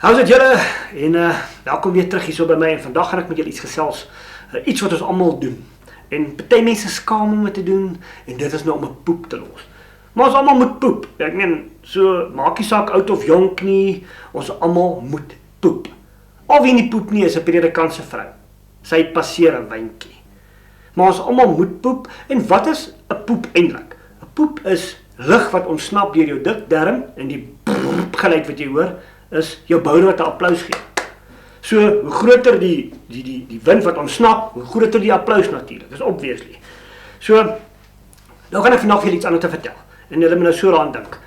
How's dit julle? En welkom weer terug hier so by my en vandag gaan ek met julle iets gesels. Iets wat ons almal doen. En party mense skaam om dit te doen en dit is nou om 'n poep te los. Maar ons almal moet poep. Ek meen, so maak nie saak oud of jonk nie, ons almal moet poep. Al wie nie poep nie is 'n predikant se vrou. Sy passeer 'n wyntjie. Maar ons almal moet poep en wat is 'n poep eintlik? 'n Poep is lug wat ontsnap deur jou dik darm en die geluid wat jy hoor is jou boude wat 'n applous gee. So, hoe groter die wind wat ontsnap, hoe groter die applous natuurlik. Dis obviously. So, nou gaan ek vandag vir iets anders te vertel. En julle moet nou so daaraan dink.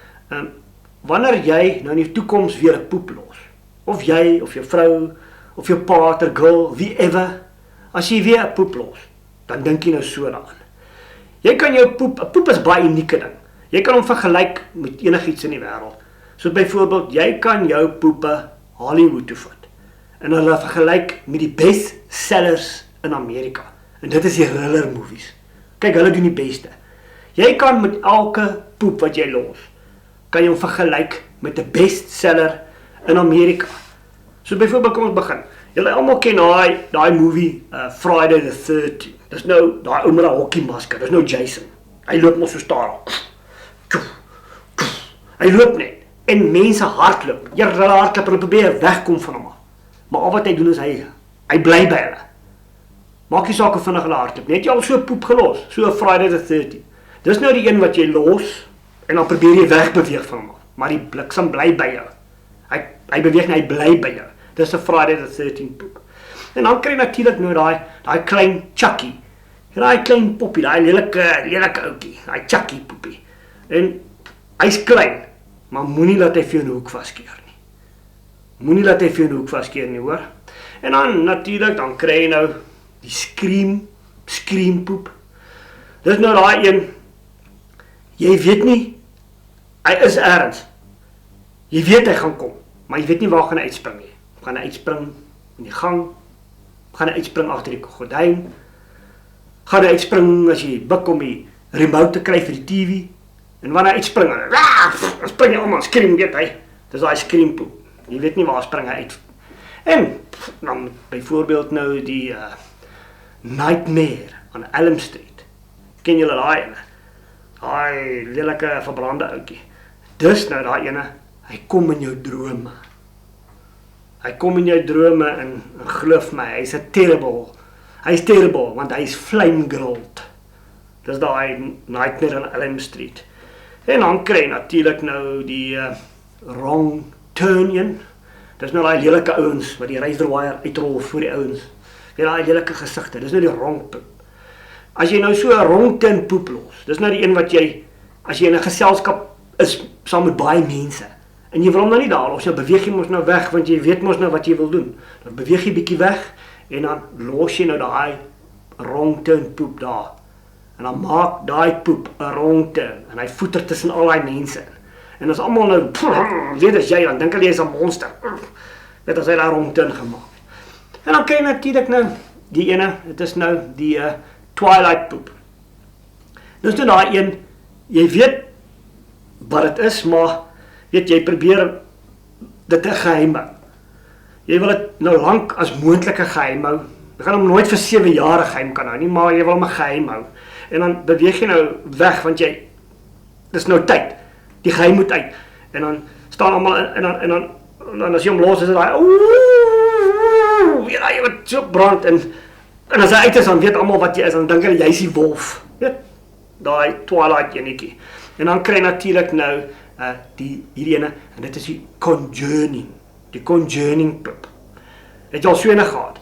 Wanneer jy nou in die toekoms weer 'n poep los, of jy of jou vrou of jou partner, girl, whoever, as jy weer 'n poep los, dan dink jy nou so daaraan. Jy kan jou poep, 'n poep is baie unieke ding. Jy kan hom vergelyk met enigiets in die wêreld. So byvoorbeeld, jy kan jou poepe Hollywood toe vat en hulle vergelyk met die best sellers in Amerika. En dit is die thriller movies. Kyk, hulle doen die beste. Jy kan met elke poep wat jy los, kan jy hom vergelyk met 'n bestseller in Amerika. So byvoorbeeld, kom ons begin. Julle almal ken daai movie Friday the 13th. Dis nou daai ou met 'n hockeymasker. Dis nou Jason. Hy loop mos so stadig. Hy loop net. En mense hardloop. Hulle hardloop en probeer wegkom van hom af. Maar al wat hy doen is hy bly by hulle. Maak nie saak hoe vinnig hulle hardloop. Net jy al so poep gelos, so 'n Friday the 13th. Dis nou die een wat jy los en dan probeer jy wegbeweeg van hom af. Maar die bliksem bly by jou. Hy beweeg nie, hy bly by jou. Dis 'n Friday the 13th poep. En dan kry jy natuurlik nou daai klein Chucky. Daai klein poppie, daai lelike ouetjie, daai Chucky poppie. En hy's klein. Maar moenie laat hy vir jou 'n hoek vaskeer nie. Moenie laat hy vir jou 'n hoek vaskeer nie, hoor. En dan natuurlik, dan kry jy nou die scream poep. Dis nou daai een. Jy weet nie, hy is ergens. Jy weet hy gaan kom, maar jy weet nie waar gaan hy uitspring nie. Gaan hy uitspring in die gang? Gaan hy uitspring agter die gordyn? Gaan hy uitspring as jy buk om die remote te kry vir die TV? En wanneer hy uitspring, dan spring jy almal, skream, weet hy. Dis daai scream poep. Jy weet nie waar spring hy uit. En dan byvoorbeeld nou die Nightmare on Elm Street. Ken julle daai ene? Daai lelike verbrande ouetjie. Dis nou daai ene, hy kom in jou drome. Hy kom in jou drome en glo my, hy's terrible, want hy's flame grilled. Dis daai Nightmare on Elm Street. En dan kry natuurlik nou die wrong turn een. Dis nou daai lelike ouens wat die razor wire uitrol voor die ouens. Jy daai lelike gesigte, dis nou die wrong poep. As jy nou so 'n wrong turn poep los, dis nou die een wat jy, as jy in 'n geselskap is saam met baie mense, en jy wil hom nou nie daar los, jy beweeg jy mos nou weg, want jy weet mos nou wat jy wil doen. Dan beweeg jy bietjie weg, en dan los jy nou daai wrong turn poep daar. En dan maak daai poep 'n wrong turn, en hy voeter tussen al daai mense in. En as almal nou, weet as jy, dan dink hulle jy's 'n monster. Weet as hy daai wrong turn gemaak het. En dan kry jy natuurlik nou die ene, dit is nou die Twilight poep. Dis nou daai een, jy weet wat dit is, maar weet jy probeer dit te geheim hou. Jy wil dit nou lank as moontlike geheim hou. Jy gaan hom nooit vir 7 jaar geheim kan hou nie, maar jy wil hom geheim hou. En dan beweeg jy nou weg, want dis nou tyd. Die geheim moet uit. En dan staan almal en dan as jy hom los is dit daai jy wat so brand en as hy uit is, dan weet almal wat jy is, dan dink hulle jy's die wolf. Weet, daai Twilight enetjie. En dan kry natuurlik nou hierdie ene, en dit is die Conjuring poep. Het jy al so ene gehad?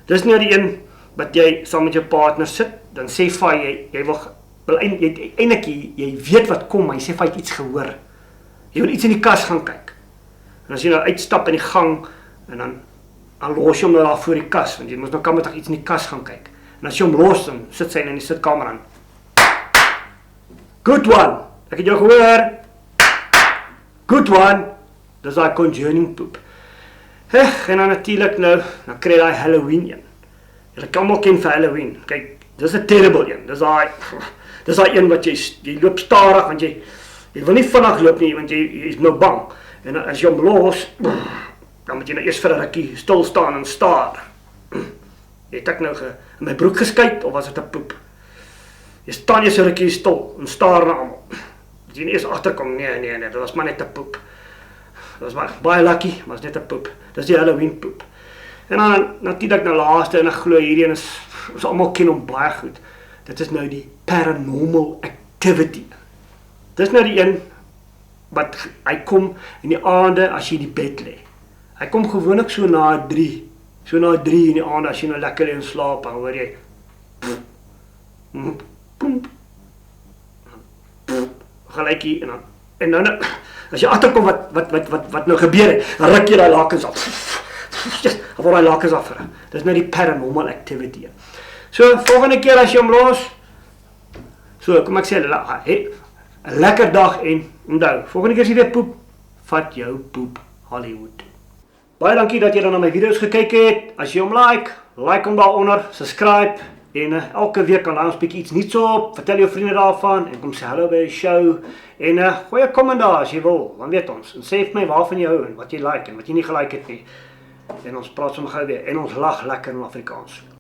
Dis nou die een wat jy saam met jou partner sit, dan sê vir jy wil eintlik jy weet wat kom, maar jy sê vir jy iets gehoor. Jy wil iets in die kas gaan kyk. En as jy nou uitstap in die gang en dan los jy hom nou daar voor die kas, want jy moet nou kameraag iets in die kas gaan kyk. En as jy hom los, dan sit sy in die sitkamer aan. Good one. Ek het jou gehoor. Good one. Dis daai Conjuring poep. En dan natuurlik nou, dan kry jy daai Halloween een. Julle kan almal ken vir Halloween. Kyk, dis 'n terrible een. Dis daai een wat jy loop stadig, want jy wil nie vinnig loop nie, want jy is nou bang. En as jy hom los, dan moet jy nou eers vir 'n rukkie stil staan en staar. Het ek nou in my broek geskyt of was dit 'n poep? Jy staan eers 'n rukkie stil en staar na almal. As jy eers agterkom, nee, dit was maar net 'n poep. Dit was baie lucky, maar dit is net 'n poep. Dis die Halloween poep. En dan natuurlik nou laaste en ek glo hierdie een is ons almal ken hom baie goed. Dit is nou die paranormal activity. Dis nou die een wat hy kom in die aande as jy in die bed lê. Hy kom gewoonlik so na 3. So na 3 in die aande as jy nou lekker lê en slaap, dan hoor jy gelykie en dan as jy agterkom wat nou gebeur het, dan ruk jy daai lakens af. Dan word daai lakens af. Dis nou die paranormal activity. So volgende keer as jy hom los, so kom ek sê 'n lekker dag en onthou, volgende keer as jy weer poep, vat jou poep Hollywood. Baie dankie dat jy dan na my video's gekyk het. As jy hom like hom daaronder, subscribe en elke week kan ons bietjie iets nuuts op. Vertel jou vriende daarvan en kom sê hallo by die show en gooi 'n comment daar as jy wil. Dan weet ons en sê vir my waarvan jy hou en wat jy like en wat jy nie gelike het nie. En ons praat sommer gou weer en ons lag lekker in Afrikaans.